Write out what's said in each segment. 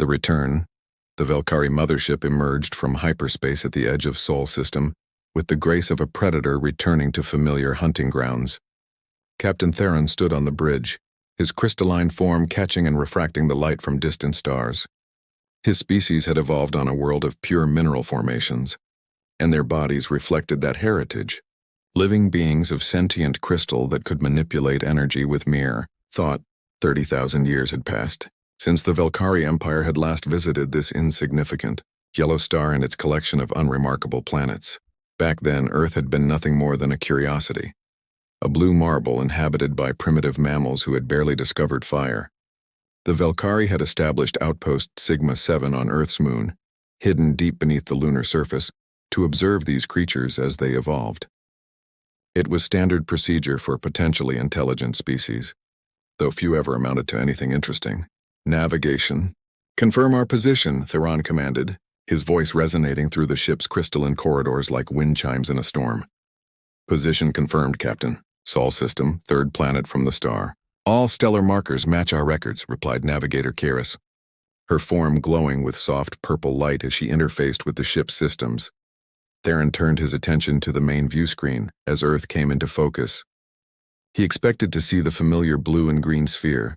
The return. The Valkyrie mothership emerged from hyperspace at the edge of Sol system, with the grace of a predator returning to familiar hunting grounds. Captain Theron stood on the bridge, his crystalline form catching and refracting the light from distant stars. His species had evolved on a world of pure mineral formations, and their bodies reflected that heritage. Living beings of sentient crystal that could manipulate energy with mere thought. 30,000 years had passed since the Valkyrie Empire had last visited this insignificant yellow star and its collection of unremarkable planets. Back then, Earth had been nothing more than a curiosity, a blue marble inhabited by primitive mammals who had barely discovered fire. The Valkyrie had established Outpost Sigma-7 on Earth's moon, hidden deep beneath the lunar surface, to observe these creatures as they evolved. It was standard procedure for potentially intelligent species, though few ever amounted to anything interesting. Navigation. Confirm our position, Theron commanded, his voice resonating through the ship's crystalline corridors like wind chimes in a storm. Position confirmed, Captain. Sol system, third planet from the star. All stellar markers match our records, replied Navigator Karis, her form glowing with soft purple light as she interfaced with the ship's systems. Theron turned his attention to the main view screen as Earth came into focus. He expected to see the familiar blue and green sphere,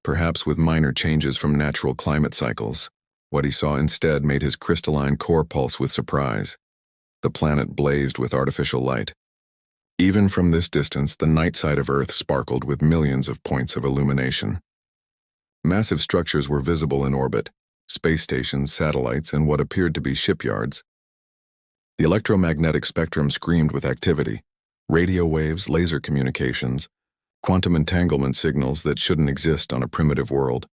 perhaps with minor changes from natural climate cycles. What he saw instead made his crystalline core pulse with surprise. The planet blazed with artificial light. Even from this distance, the night side of Earth sparkled with millions of points of illumination. Massive structures were visible in orbit, space stations, satellites, and what appeared to be shipyards. The electromagnetic spectrum screamed with activity. Radio waves, laser communications, quantum entanglement signals that shouldn't exist on a primitive world.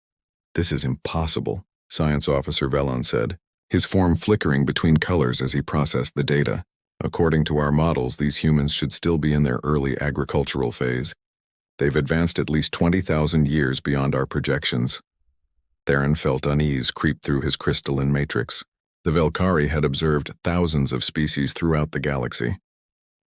This is impossible, Science Officer Velon said, his form flickering between colors as he processed the data. According to our models, these humans should still be in their early agricultural phase. They've advanced at least 20,000 years beyond our projections. Theron felt unease creep through his crystalline matrix. The Valkyrie had observed thousands of species throughout the galaxy.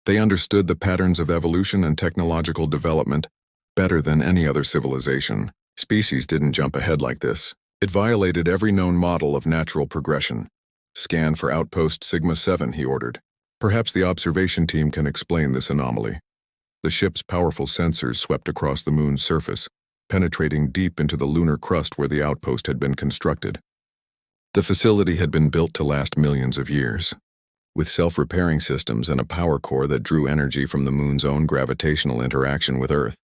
They understood the patterns of evolution and technological development better than any other civilization. Species didn't jump ahead like this. It violated every known model of natural progression. Scan for Outpost Sigma-7, he ordered. Perhaps the observation team can explain this anomaly. The ship's powerful sensors swept across the moon's surface, penetrating deep into the lunar crust where the outpost had been constructed. The facility had been built to last millions of years, with self-repairing systems and a power core that drew energy from the moon's own gravitational interaction with Earth.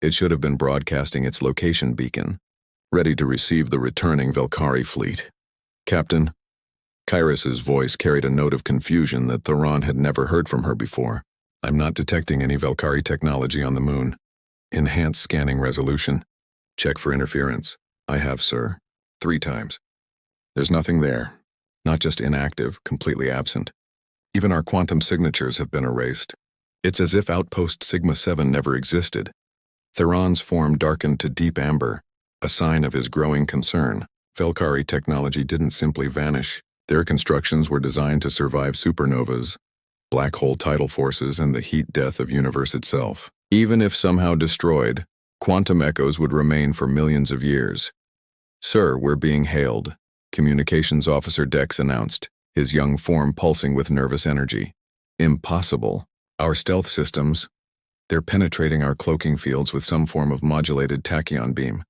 It should have been broadcasting its location beacon, ready to receive the returning Valkyrie fleet. Captain, Kairos' voice carried a note of confusion that Theron had never heard from her before. I'm not detecting any Valkyrie technology on the moon. Enhanced scanning resolution. Check for interference. I have, sir. 3 times. There's nothing there. Not just inactive, completely absent. Even our quantum signatures have been erased. It's as if Outpost Sigma-7 never existed. Theron's form darkened to deep amber, a sign of his growing concern. Valkyrie technology didn't simply vanish. Their constructions were designed to survive supernovas, black hole tidal forces, and the heat death of universe itself. Even if somehow destroyed, quantum echoes would remain for millions of years. Sir, we're being hailed, Communications Officer Dex announced, his young form pulsing with nervous energy. Impossible. Our stealth systems, they're penetrating our cloaking fields with some form of modulated tachyon beam.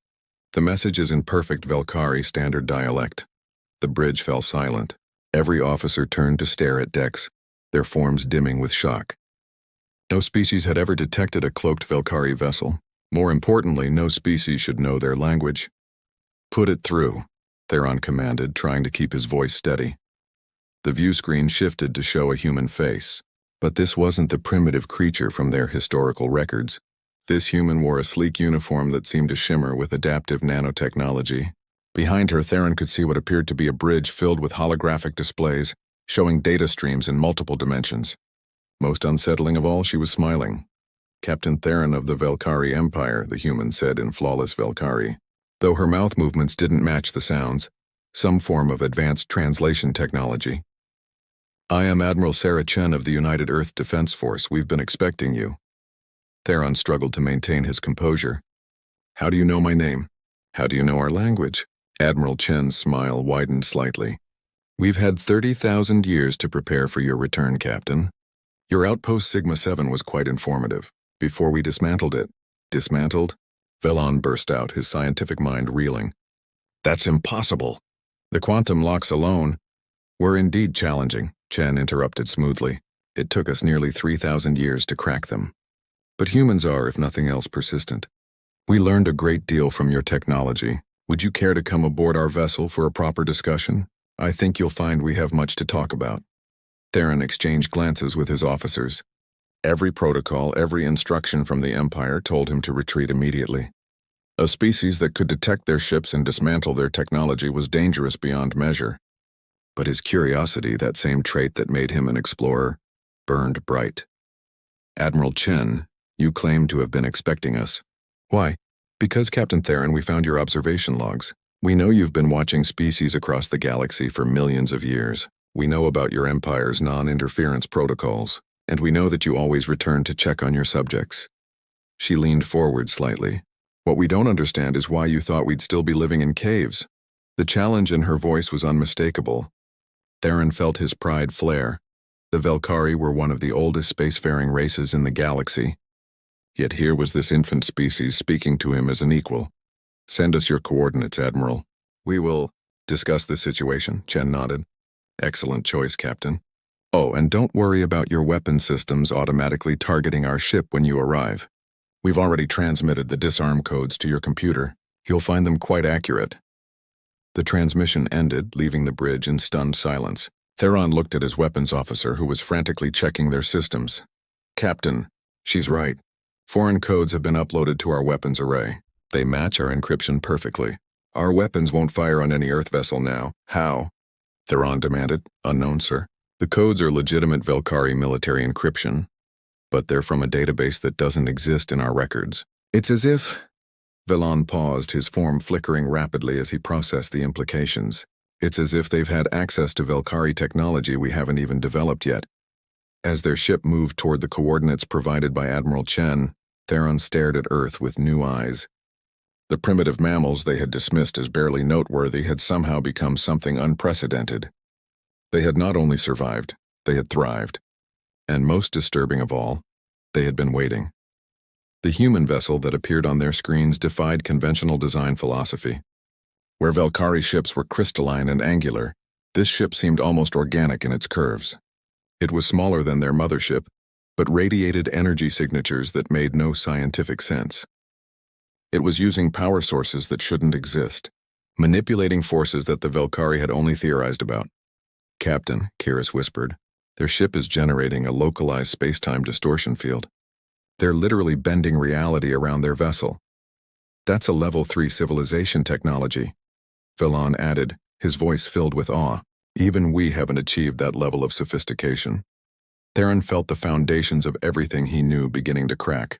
The message is in perfect Valkyrie standard dialect. The bridge fell silent. Every officer turned to stare at Dex, their forms dimming with shock. No species had ever detected a cloaked Valkyrie vessel. More importantly, no species should know their language. Put it through, Theron commanded, trying to keep his voice steady. The view screen shifted to show a human face. But this wasn't the primitive creature from their historical records. This human wore a sleek uniform that seemed to shimmer with adaptive nanotechnology. Behind her, Theron could see what appeared to be a bridge filled with holographic displays, showing data streams in multiple dimensions. Most unsettling of all, she was smiling. Captain Theron of the Valkyrie Empire, the human said in flawless Valkyrie. Though her mouth movements didn't match the sounds, some form of advanced translation technology. I am Admiral Sarah Chen of the United Earth Defense Force. We've been expecting you. Theron struggled to maintain his composure. How do you know my name? How do you know our language? Admiral Chen's smile widened slightly. We've had 30,000 years to prepare for your return, Captain. Your outpost Sigma-7 was quite informative. Before we dismantled it. Dismantled? Velon burst out, his scientific mind reeling. That's impossible. The quantum locks alone were indeed challenging, Chen interrupted smoothly. It took us nearly 3,000 years to crack them. But humans are, if nothing else, persistent. We learned a great deal from your technology. Would you care to come aboard our vessel for a proper discussion? I think you'll find we have much to talk about. Theron exchanged glances with his officers. Every protocol, every instruction from the Empire told him to retreat immediately. A species that could detect their ships and dismantle their technology was dangerous beyond measure. But his curiosity, that same trait that made him an explorer, burned bright. Admiral Chen, you claim to have been expecting us. Why? Because, Captain Theron, we found your observation logs. We know you've been watching species across the galaxy for millions of years. We know about your Empire's non-interference protocols, and we know that you always return to check on your subjects. She leaned forward slightly. What we don't understand is why you thought we'd still be living in caves. The challenge in her voice was unmistakable. Theron felt his pride flare. The Velkari were one of the oldest spacefaring races in the galaxy. Yet here was this infant species speaking to him as an equal. Send us your coordinates, Admiral. We will discuss the situation, Chen nodded. Excellent choice, Captain. Oh, and don't worry about your weapon systems automatically targeting our ship when you arrive. We've already transmitted the disarm codes to your computer. You'll find them quite accurate. The transmission ended, leaving the bridge in stunned silence. Theron looked at his weapons officer, who was frantically checking their systems. Captain, she's right. Foreign codes have been uploaded to our weapons array. They match our encryption perfectly. Our weapons won't fire on any Earth vessel now. How? Theron demanded. Unknown, sir. The codes are legitimate Velkari military encryption, but they're from a database that doesn't exist in our records. It's as if... Velon paused, his form flickering rapidly as he processed the implications. It's as if they've had access to Velkari technology we haven't even developed yet. As their ship moved toward the coordinates provided by Admiral Chen, Theron stared at Earth with new eyes. The primitive mammals they had dismissed as barely noteworthy had somehow become something unprecedented. They had not only survived, they had thrived. And most disturbing of all, they had been waiting. The human vessel that appeared on their screens defied conventional design philosophy. Where Velkari ships were crystalline and angular, this ship seemed almost organic in its curves. It was smaller than their mothership, but radiated energy signatures that made no scientific sense. It was using power sources that shouldn't exist, manipulating forces that the Velkari had only theorized about. Captain, Kyrus whispered, their ship is generating a localized space-time distortion field. They're literally bending reality around their vessel. That's a level 3 civilization technology. Velon added, his voice filled with awe. Even we haven't achieved that level of sophistication. Theron felt the foundations of everything he knew beginning to crack.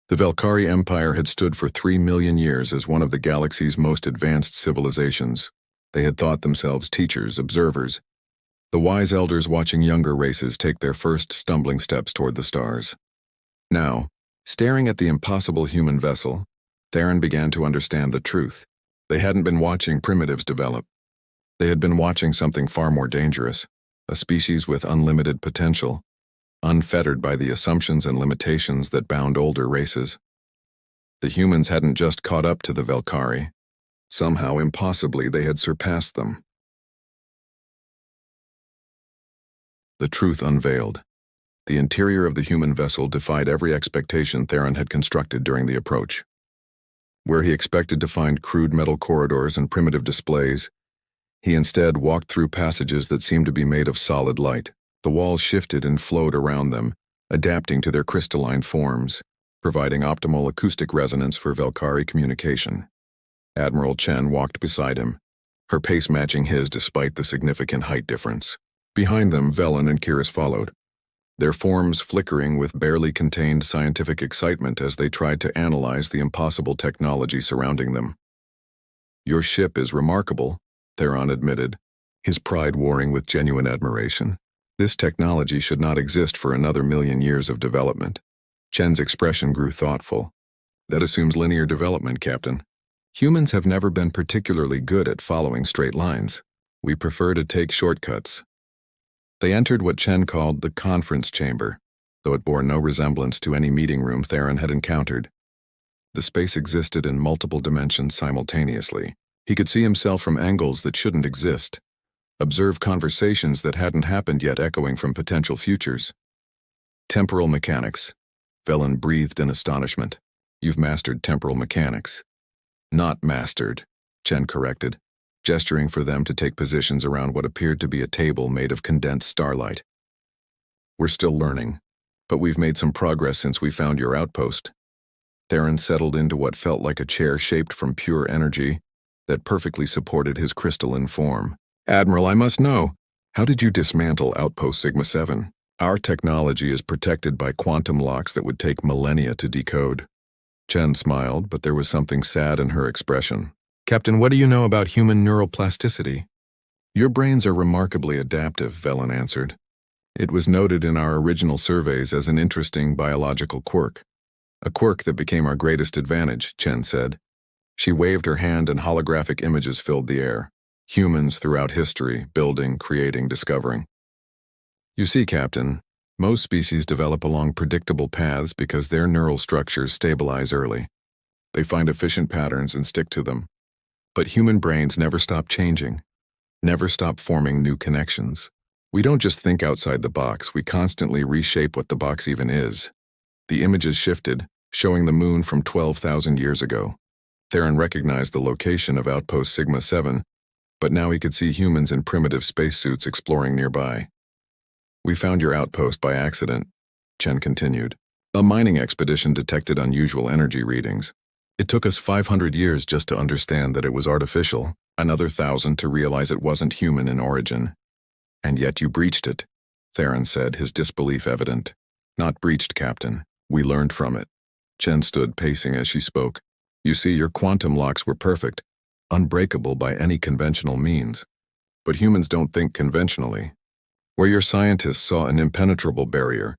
The Velkari Empire had stood for 3 million years as one of the galaxy's most advanced civilizations. They had thought themselves teachers, observers, the wise elders watching younger races take their first stumbling steps toward the stars. Now, staring at the impossible human vessel, Theron began to understand the truth. They hadn't been watching primitives develop. They had been watching something far more dangerous, a species with unlimited potential, unfettered by the assumptions and limitations that bound older races. The humans hadn't just caught up to the Velkari. Somehow, impossibly, they had surpassed them. The truth unveiled. The interior of the human vessel defied every expectation Theron had constructed during the approach. Where he expected to find crude metal corridors and primitive displays, he instead walked through passages that seemed to be made of solid light. The walls shifted and flowed around them, adapting to their crystalline forms, providing optimal acoustic resonance for Velkari communication. Admiral Chen walked beside him, her pace matching his despite the significant height difference. Behind them, Velon and Kyrus followed, their forms flickering with barely contained scientific excitement as they tried to analyze the impossible technology surrounding them. Your ship is remarkable, Theron admitted, his pride warring with genuine admiration. This technology should not exist for another 1,000,000 years of development. Chen's expression grew thoughtful. That assumes linear development, Captain. Humans have never been particularly good at following straight lines. We prefer to take shortcuts. They entered what Chen called the conference chamber, though it bore no resemblance to any meeting room Theron had encountered. The space existed in multiple dimensions simultaneously. He could see himself from angles that shouldn't exist, observe conversations that hadn't happened yet echoing from potential futures. Temporal mechanics. Velen breathed in astonishment. You've mastered temporal mechanics. Not mastered, Chen corrected, gesturing for them to take positions around what appeared to be a table made of condensed starlight. We're still learning, but we've made some progress since we found your outpost. Theron settled into what felt like a chair shaped from pure energy that perfectly supported his crystalline form. Admiral, I must know, how did you dismantle Outpost Sigma-7? Our technology is protected by quantum locks that would take millennia to decode. Chen smiled, but there was something sad in her expression. Captain, what do you know about human neuroplasticity? Your brains are remarkably adaptive, Velen answered. It was noted in our original surveys as an interesting biological quirk. A quirk that became our greatest advantage, Chen said. She waved her hand and holographic images filled the air. Humans throughout history, building, creating, discovering. You see, Captain, most species develop along predictable paths because their neural structures stabilize early. They find efficient patterns and stick to them. But human brains never stop changing, never stop forming new connections. We don't just think outside the box, we constantly reshape what the box even is. The images shifted, showing the moon from 12,000 years ago. Theron recognized the location of Outpost Sigma-7, but now he could see humans in primitive spacesuits exploring nearby. We found your outpost by accident, Chen continued. A mining expedition detected unusual energy readings. It took us 500 years just to understand that it was artificial, another 1,000 to realize it wasn't human in origin. And yet you breached it, Theron said, his disbelief evident. Not breached, Captain. We learned from it. Chen stood pacing as she spoke. You see, your quantum locks were perfect, unbreakable by any conventional means. But humans don't think conventionally. Where your scientists saw an impenetrable barrier,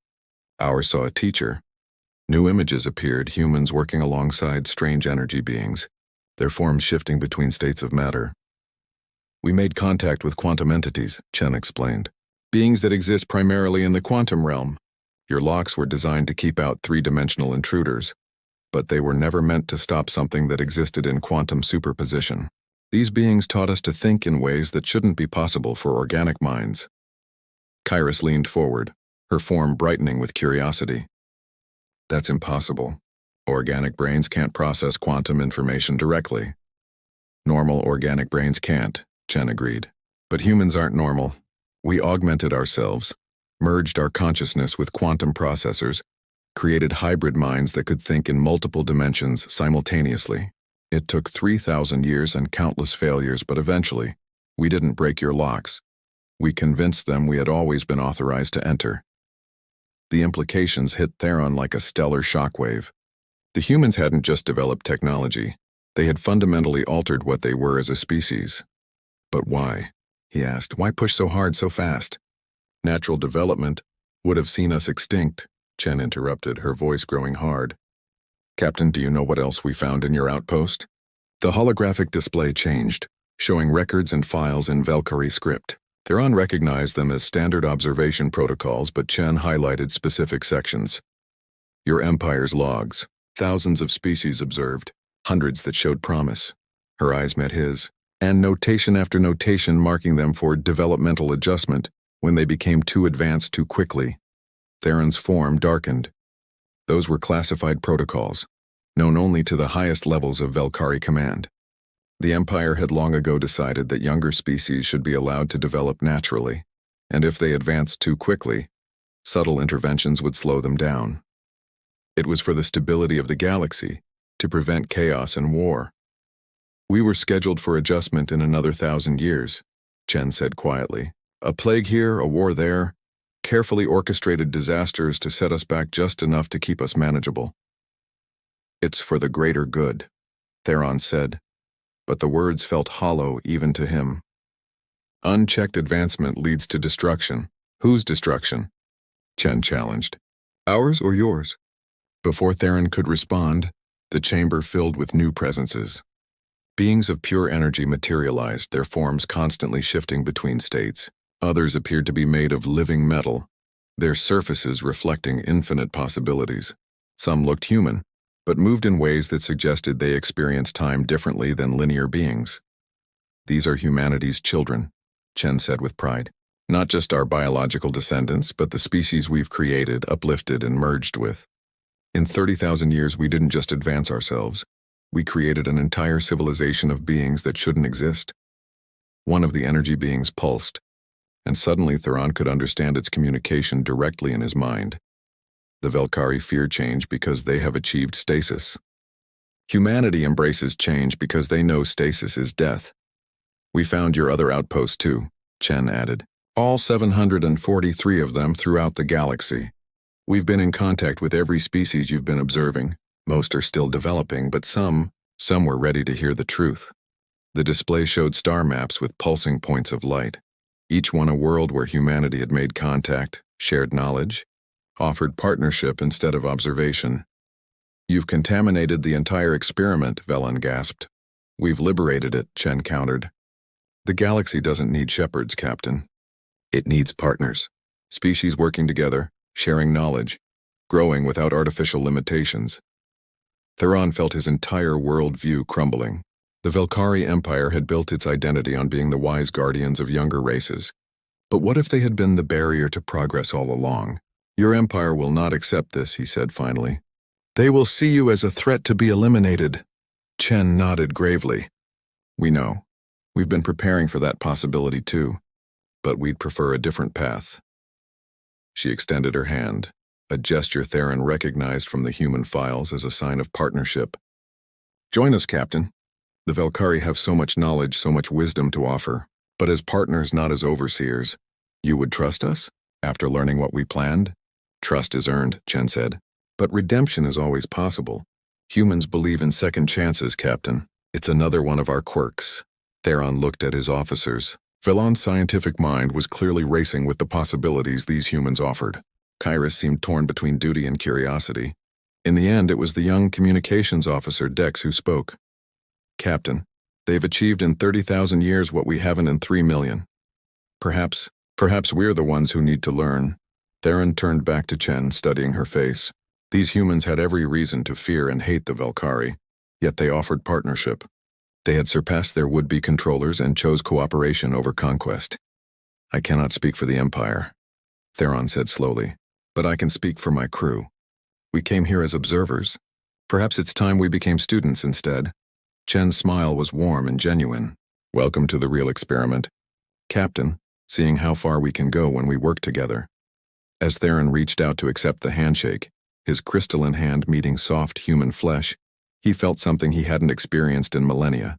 ours saw a teacher. New images appeared, humans working alongside strange energy beings, their forms shifting between states of matter. We made contact with quantum entities, Chen explained. Beings that exist primarily in the quantum realm. Your locks were designed to keep out three-dimensional intruders, but they were never meant to stop something that existed in quantum superposition. These beings taught us to think in ways that shouldn't be possible for organic minds. Kairos leaned forward, her form brightening with curiosity. That's impossible. Organic brains can't process quantum information directly. Normal organic brains can't, Chen agreed. But humans aren't normal. We augmented ourselves, merged our consciousness with quantum processors, created hybrid minds that could think in multiple dimensions simultaneously. It took 3,000 years and countless failures, but eventually, we didn't break your locks. We convinced them we had always been authorized to enter. The implications hit Theron like a stellar shockwave. The humans hadn't just developed technology, they had fundamentally altered what they were as a species. But why? He asked. Why push so hard so fast? Natural development would have seen us extinct, Chen interrupted, her voice growing hard. Captain, do you know what else we found in your outpost? The holographic display changed, showing records and files in Valkyrie script. Theron recognized them as standard observation protocols, but Chen highlighted specific sections. Your Empire's logs, thousands of species observed, hundreds that showed promise. Her eyes met his, and notation after notation marking them for developmental adjustment when they became too advanced too quickly. Theron's form darkened. Those were classified protocols, known only to the highest levels of Valkyrie command. The Empire had long ago decided that younger species should be allowed to develop naturally, and if they advanced too quickly, subtle interventions would slow them down. It was for the stability of the galaxy, to prevent chaos and war. We were scheduled for adjustment in another 1,000 years, Chen said quietly. A plague here, a war there, carefully orchestrated disasters to set us back just enough to keep us manageable. It's for the greater good, Theron said, but the words felt hollow even to him. Unchecked advancement leads to destruction. Whose destruction? Chen challenged. Ours or yours? Before Theron could respond, the chamber filled with new presences. Beings of pure energy materialized, their forms constantly shifting between states. Others appeared to be made of living metal, their surfaces reflecting infinite possibilities. Some looked human, but moved in ways that suggested they experienced time differently than linear beings. "These are humanity's children," Chen said with pride. "Not just our biological descendants, but the species we've created, uplifted, and merged with. In 30,000 years, we didn't just advance ourselves. We created an entire civilization of beings that shouldn't exist." One of the energy beings pulsed, and suddenly Theron could understand its communication directly in his mind. The Velkari fear change because they have achieved stasis. Humanity embraces change because they know stasis is death. "We found your other outposts too," Chen added. "All 743 of them throughout the galaxy. We've been in contact with every species you've been observing. Most are still developing, but some were ready to hear the truth." The display showed star maps with pulsing points of light, each one a world where humanity had made contact, shared knowledge, offered partnership instead of observation. "You've contaminated the entire experiment," Velan gasped. "We've liberated it," Chen countered. "The galaxy doesn't need shepherds, Captain. It needs partners. Species working together, sharing knowledge, growing without artificial limitations." Theron felt his entire world-view crumbling. The Velkari Empire had built its identity on being the wise guardians of younger races. But what if they had been the barrier to progress all along? "Your empire will not accept this," he said finally. "They will see you as a threat to be eliminated." Chen nodded gravely. "We know. We've been preparing for that possibility too. But we'd prefer a different path." She extended her hand, a gesture Theron recognized from the human files as a sign of partnership. "Join us, Captain. The Velkari have so much knowledge, so much wisdom to offer, but as partners, not as overseers. You would trust us, after learning what we planned?" "Trust is earned," Chen said. "But redemption is always possible. Humans believe in second chances, Captain. It's another one of our quirks." Theron looked at his officers. Velan's scientific mind was clearly racing with the possibilities these humans offered. Kairos seemed torn between duty and curiosity. In the end, it was the young communications officer Dex who spoke. "Captain, they've achieved in 30,000 years what we haven't in 3 million. Perhaps we're the ones who need to learn." Theron turned back to Chen, studying her face. These humans had every reason to fear and hate the Velkari, yet they offered partnership. They had surpassed their would-be controllers and chose cooperation over conquest. "I cannot speak for the Empire," Theron said slowly, "but I can speak for my crew. We came here as observers. Perhaps it's time we became students instead." Chen's smile was warm and genuine. "Welcome to the real experiment, Captain, seeing how far we can go when we work together." As Theron reached out to accept the handshake, his crystalline hand meeting soft human flesh, he felt something he hadn't experienced in millennia.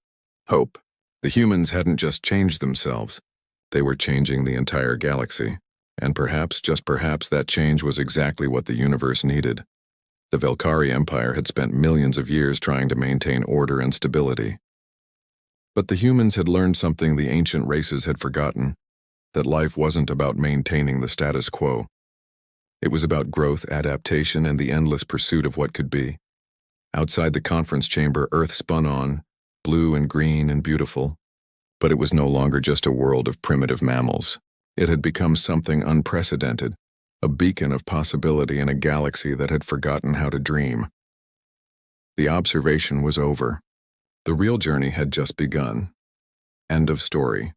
Hope. The humans hadn't just changed themselves. They were changing the entire galaxy. And perhaps, just perhaps, that change was exactly what the universe needed. The Velkari Empire had spent millions of years trying to maintain order and stability. But the humans had learned something the ancient races had forgotten, that life wasn't about maintaining the status quo. It was about growth, adaptation, and the endless pursuit of what could be. Outside the conference chamber, Earth spun on, blue and green and beautiful. But it was no longer just a world of primitive mammals. It had become something unprecedented, a beacon of possibility in a galaxy that had forgotten how to dream. The observation was over. The real journey had just begun. End of story.